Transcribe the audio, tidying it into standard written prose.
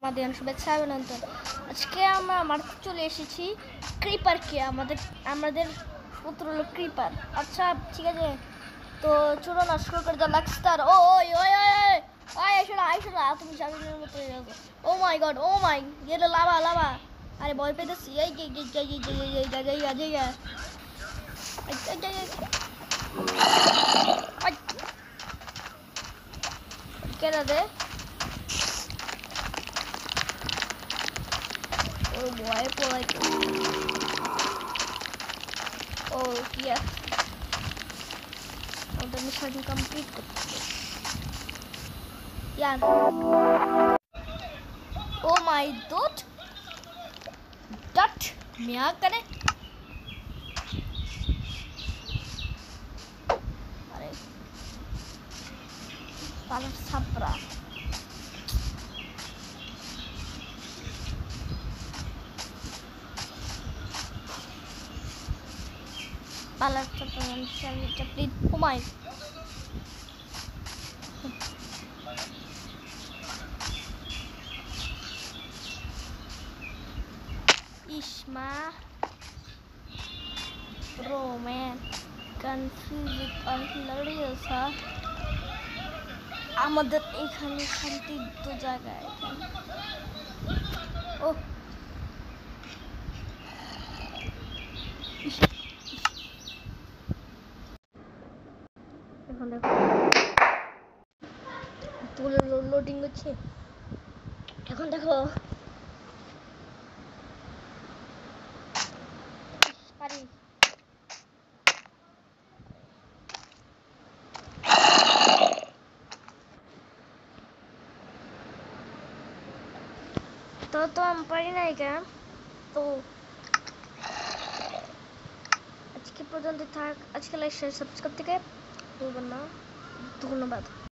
আমাদের শুভেচ্ছা অভিনন্দন। আজকে আমরা মারতে চলে এসেছি ক্রিপারকে। আমাদের পুত্র হলো ক্রিপার। আচ্ছা ঠিক আছে, তো চলো না শুরু করে দাও। লাক্সটার ও ওই ওই ওই ওই আইসো না তুমি জামিনের মতো হয়ে গেছো। ও মাই গড, ও মাই, এটা লাভা লাভা। আরে ভয় পেতেছি। এই কেন রে? Oh boy, like oh yeah. Oh, the mission complete. Yeah. Oh my god. That क्या करे? अरे साला Chhapra. Palat Chapan, Chaplin, oh my. Ishma, bro man, confused and hilarious, huh? আমাদের এখানে শান্তির জায়গায় ও এখন দেখো পুরো লোডিং হচ্ছে। এখন দেখো পারি তো আমি পারি না কেন। তো আজকে পর্যন্ত থাক। আজকে লাইক শেয়ার সাবস্ক্রাইব থেকে ভুলবেন না। ধন্যবাদ।